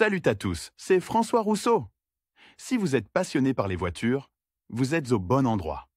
Salut à tous, c'est François Rousseau. Si vous êtes passionné par les voitures, vous êtes au bon endroit.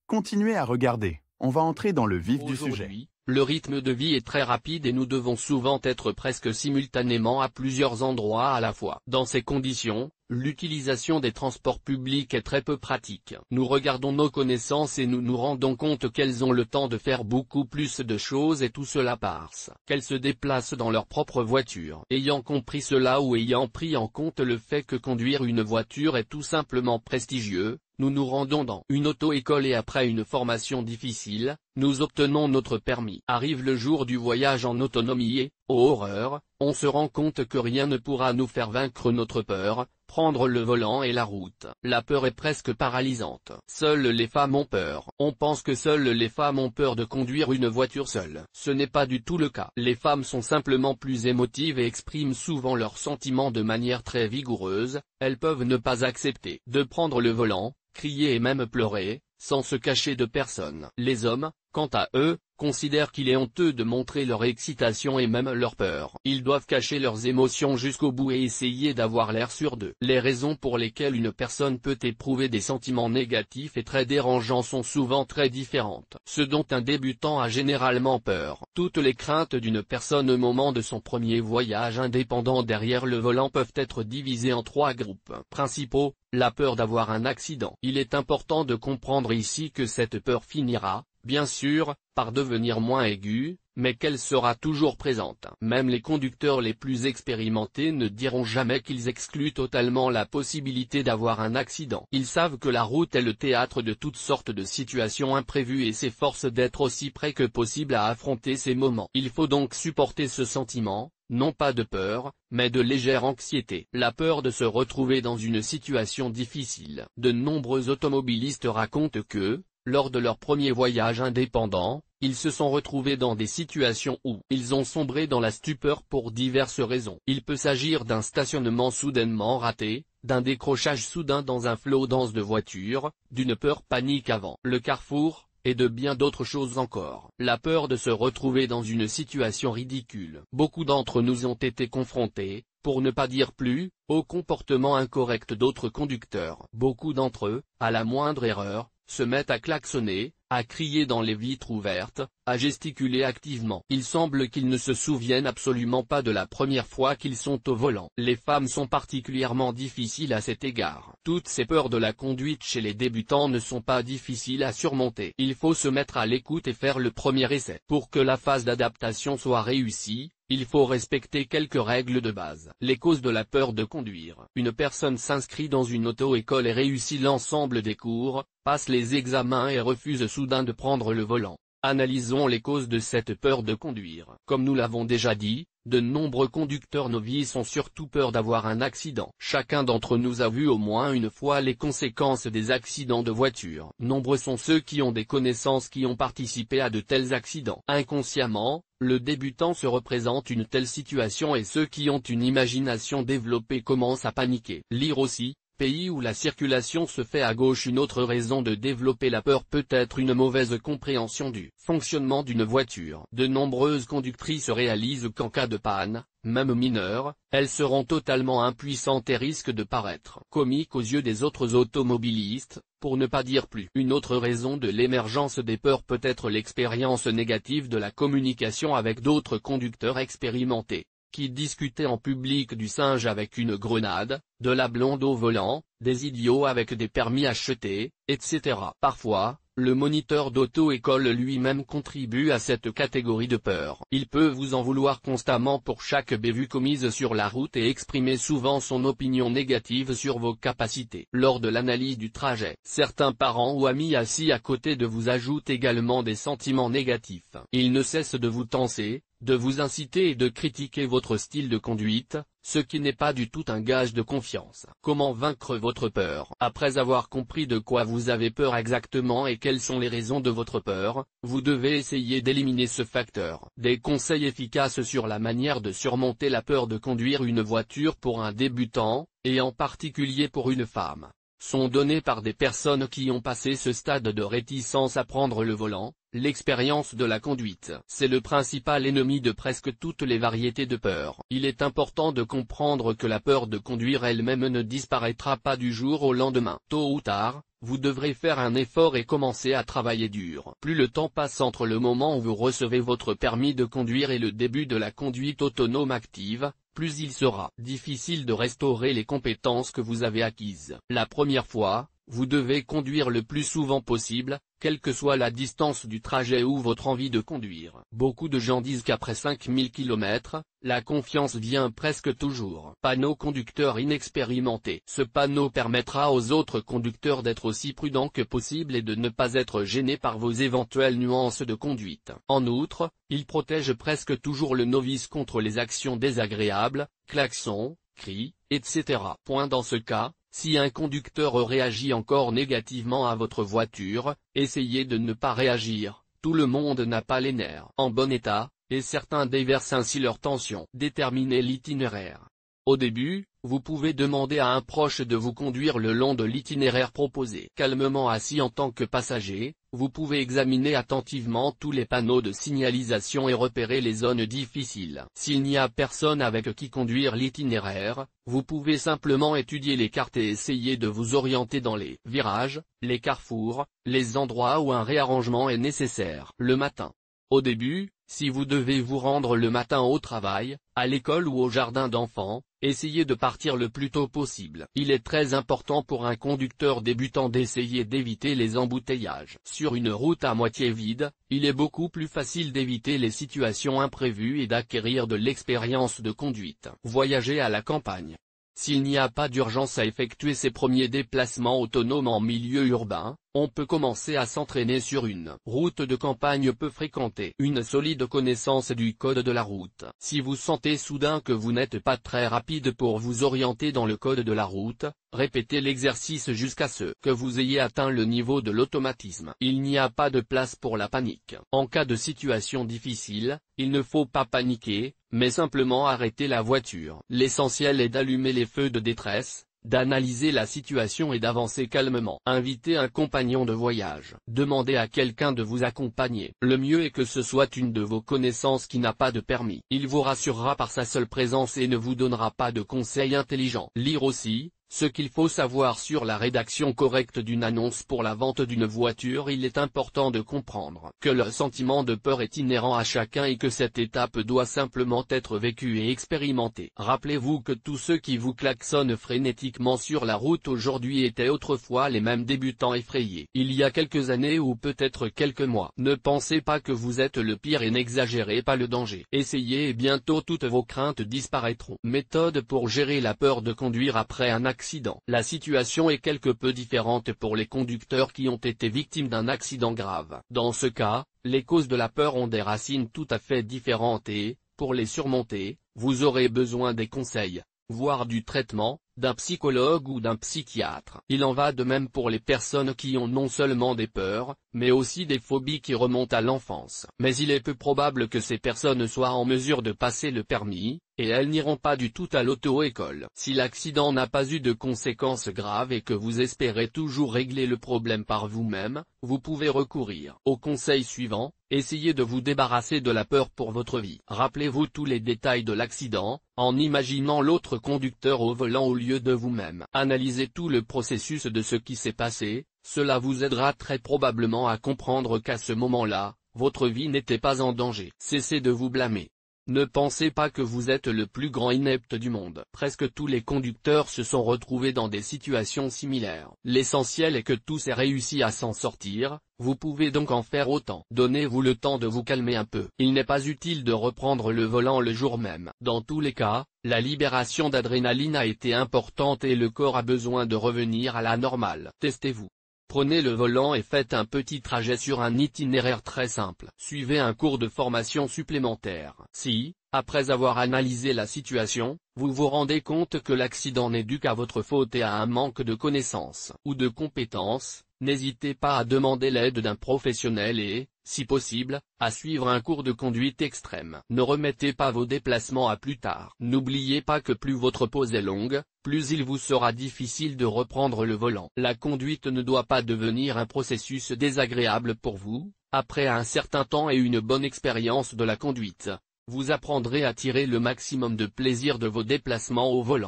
Continuez à regarder, on va entrer dans le vif du sujet. Aujourd'hui, le rythme de vie est très rapide et nous devons souvent être presque simultanément à plusieurs endroits à la fois. Dans ces conditions, l'utilisation des transports publics est très peu pratique. Nous regardons nos connaissances et nous nous rendons compte qu'elles ont le temps de faire beaucoup plus de choses et tout cela parce qu'elles se déplacent dans leur propre voiture. Ayant compris cela ou ayant pris en compte le fait que conduire une voiture est tout simplement prestigieux, nous nous rendons dans une auto-école et après une formation difficile, nous obtenons notre permis. Arrive le jour du voyage en autonomie et, oh horreur, on se rend compte que rien ne pourra nous faire vaincre notre peur, prendre le volant et la route. La peur est presque paralysante. Seules les femmes ont peur. On pense que seules les femmes ont peur de conduire une voiture seule. Ce n'est pas du tout le cas. Les femmes sont simplement plus émotives et expriment souvent leurs sentiments de manière très vigoureuse, elles peuvent ne pas accepter de prendre le volant, crier et même pleurer, sans se cacher de personne. Les hommes, quant à eux, considèrent qu'il est honteux de montrer leur excitation et même leur peur. Ils doivent cacher leurs émotions jusqu'au bout et essayer d'avoir l'air sûr d'eux. Les raisons pour lesquelles une personne peut éprouver des sentiments négatifs et très dérangeants sont souvent très différentes. Ce dont un débutant a généralement peur. Toutes les craintes d'une personne au moment de son premier voyage indépendant derrière le volant peuvent être divisées en trois groupes principaux. La peur d'avoir un accident. Il est important de comprendre ici que cette peur finira, bien sûr, par devenir moins aiguë, mais qu'elle sera toujours présente. Même les conducteurs les plus expérimentés ne diront jamais qu'ils excluent totalement la possibilité d'avoir un accident. Ils savent que la route est le théâtre de toutes sortes de situations imprévues et s'efforcent d'être aussi près que possible à affronter ces moments. Il faut donc supporter ce sentiment, non pas de peur, mais de légère anxiété. La peur de se retrouver dans une situation difficile. De nombreux automobilistes racontent que, lors de leur premier voyage indépendant, ils se sont retrouvés dans des situations où ils ont sombré dans la stupeur pour diverses raisons. Il peut s'agir d'un stationnement soudainement raté, d'un décrochage soudain dans un flot dense de voitures, d'une peur panique avant le carrefour, et de bien d'autres choses encore. La peur de se retrouver dans une situation ridicule. Beaucoup d'entre nous ont été confrontés, pour ne pas dire plus, au comportement incorrect d'autres conducteurs. Beaucoup d'entre eux, à la moindre erreur, se mettent à klaxonner, à crier dans les vitres ouvertes, à gesticuler activement. Il semble qu'ils ne se souviennent absolument pas de la première fois qu'ils sont au volant. Les femmes sont particulièrement difficiles à cet égard. Toutes ces peurs de la conduite chez les débutants ne sont pas difficiles à surmonter. Il faut se mettre à l'écoute et faire le premier essai. Pour que la phase d'adaptation soit réussie, il faut respecter quelques règles de base. Les causes de la peur de conduire. Une personne s'inscrit dans une auto-école et réussit l'ensemble des cours, passe les examens et refuse soudain de prendre le volant. Analysons les causes de cette peur de conduire. Comme nous l'avons déjà dit, de nombreux conducteurs novices ont surtout peur d'avoir un accident. Chacun d'entre nous a vu au moins une fois les conséquences des accidents de voiture. Nombreux sont ceux qui ont des connaissances qui ont participé à de tels accidents. Inconsciemment, le débutant se représente une telle situation et ceux qui ont une imagination développée commencent à paniquer. Lire aussi. Pays où la circulation se fait à gauche. Une autre raison de développer la peur peut être une mauvaise compréhension du fonctionnement d'une voiture. De nombreuses conductrices réalisent qu'en cas de panne, même mineure, elles seront totalement impuissantes et risquent de paraître comiques aux yeux des autres automobilistes, pour ne pas dire plus. Une autre raison de l'émergence des peurs peut être l'expérience négative de la communication avec d'autres conducteurs expérimentés, qui discutaient en public du singe avec une grenade, de la blonde au volant, des idiots avec des permis achetés, etc. Parfois, le moniteur d'auto-école lui-même contribue à cette catégorie de peur. Il peut vous en vouloir constamment pour chaque bévue commise sur la route et exprimer souvent son opinion négative sur vos capacités. Lors de l'analyse du trajet, certains parents ou amis assis à côté de vous ajoutent également des sentiments négatifs. Ils ne cessent de vous tancer, de vous inciter et de critiquer votre style de conduite, ce qui n'est pas du tout un gage de confiance. Comment vaincre votre peur? Après avoir compris de quoi vous avez peur exactement et quelles sont les raisons de votre peur, vous devez essayer d'éliminer ce facteur. Des conseils efficaces sur la manière de surmonter la peur de conduire une voiture pour un débutant, et en particulier pour une femme, sont donnés par des personnes qui ont passé ce stade de réticence à prendre le volant. l'expérience de la conduite. C'est le principal ennemi de presque toutes les variétés de peur. Il est important de comprendre que la peur de conduire elle-même ne disparaîtra pas du jour au lendemain. Tôt ou tard, vous devrez faire un effort et commencer à travailler dur. Plus le temps passe entre le moment où vous recevez votre permis de conduire et le début de la conduite autonome active, plus il sera difficile de restaurer les compétences que vous avez acquises. La première fois, vous devez conduire le plus souvent possible, quelle que soit la distance du trajet ou votre envie de conduire. Beaucoup de gens disent qu'après 5000 km, la confiance vient presque toujours. Panneau conducteur inexpérimenté. Ce panneau permettra aux autres conducteurs d'être aussi prudents que possible et de ne pas être gênés par vos éventuelles nuances de conduite. En outre, il protège presque toujours le novice contre les actions désagréables, klaxons, cris, etc. Dans ce cas, si un conducteur réagit encore négativement à votre voiture, essayez de ne pas réagir. Tout le monde n'a pas les nerfs en bon état, et certains déversent ainsi leur tension. Déterminez l'itinéraire. Au début, vous pouvez demander à un proche de vous conduire le long de l'itinéraire proposé. Calmement assis en tant que passager, vous pouvez examiner attentivement tous les panneaux de signalisation et repérer les zones difficiles. S'il n'y a personne avec qui conduire l'itinéraire, vous pouvez simplement étudier les cartes et essayer de vous orienter dans les virages, les carrefours, les endroits où un réarrangement est nécessaire. Le matin. Au début, si vous devez vous rendre le matin au travail, à l'école ou au jardin d'enfants, essayez de partir le plus tôt possible. Il est très important pour un conducteur débutant d'essayer d'éviter les embouteillages. Sur une route à moitié vide, il est beaucoup plus facile d'éviter les situations imprévues et d'acquérir de l'expérience de conduite. Voyager à la campagne. S'il n'y a pas d'urgence à effectuer ses premiers déplacements autonomes en milieu urbain, on peut commencer à s'entraîner sur une route de campagne peu fréquentée. Une solide connaissance du code de la route. Si vous sentez soudain que vous n'êtes pas très rapide pour vous orienter dans le code de la route, répétez l'exercice jusqu'à ce que vous ayez atteint le niveau de l'automatisme. Il n'y a pas de place pour la panique. En cas de situation difficile, il ne faut pas paniquer, mais simplement arrêter la voiture. L'essentiel est d'allumer les feux de détresse, d'analyser la situation et d'avancer calmement. Invitez un compagnon de voyage. Demandez à quelqu'un de vous accompagner. Le mieux est que ce soit une de vos connaissances qui n'a pas de permis. Il vous rassurera par sa seule présence et ne vous donnera pas de conseils intelligents. Lire aussi. Ce qu'il faut savoir sur la rédaction correcte d'une annonce pour la vente d'une voiture. Il est important de comprendre que le sentiment de peur est inhérent à chacun et que cette étape doit simplement être vécue et expérimentée. Rappelez-vous que tous ceux qui vous klaxonnent frénétiquement sur la route aujourd'hui étaient autrefois les mêmes débutants effrayés. Il y a quelques années ou peut-être quelques mois. Ne pensez pas que vous êtes le pire et n'exagérez pas le danger. Essayez et bientôt toutes vos craintes disparaîtront. Méthode pour gérer la peur de conduire après un accident. La situation est quelque peu différente pour les conducteurs qui ont été victimes d'un accident grave. Dans ce cas, les causes de la peur ont des racines tout à fait différentes et, pour les surmonter, vous aurez besoin des conseils, voire du traitement, d'un psychologue ou d'un psychiatre. Il en va de même pour les personnes qui ont non seulement des peurs, mais aussi des phobies qui remontent à l'enfance. Mais il est peu probable que ces personnes soient en mesure de passer le permis, et elles n'iront pas du tout à l'auto-école. Si l'accident n'a pas eu de conséquences graves et que vous espérez toujours régler le problème par vous-même, vous pouvez recourir au conseil suivant. Essayez de vous débarrasser de la peur pour votre vie. Rappelez-vous tous les détails de l'accident, en imaginant l'autre conducteur au volant au lieu de vous-même. Analysez tout le processus de ce qui s'est passé, cela vous aidera très probablement à comprendre qu'à ce moment-là, votre vie n'était pas en danger. Cessez de vous blâmer. Ne pensez pas que vous êtes le plus grand inepte du monde. Presque tous les conducteurs se sont retrouvés dans des situations similaires. L'essentiel est que tous aient réussi à s'en sortir, vous pouvez donc en faire autant. Donnez-vous le temps de vous calmer un peu. Il n'est pas utile de reprendre le volant le jour même. Dans tous les cas, la libération d'adrénaline a été importante et le corps a besoin de revenir à la normale. Testez-vous. Prenez le volant et faites un petit trajet sur un itinéraire très simple. Suivez un cours de formation supplémentaire. Si, après avoir analysé la situation, vous vous rendez compte que l'accident n'est dû qu'à votre faute et à un manque de connaissances ou de compétences, n'hésitez pas à demander l'aide d'un professionnel et, si possible, à suivre un cours de conduite extrême. Ne remettez pas vos déplacements à plus tard. N'oubliez pas que plus votre pause est longue, plus il vous sera difficile de reprendre le volant. La conduite ne doit pas devenir un processus désagréable pour vous, Après un certain temps et une bonne expérience de la conduite, vous apprendrez à tirer le maximum de plaisir de vos déplacements au volant.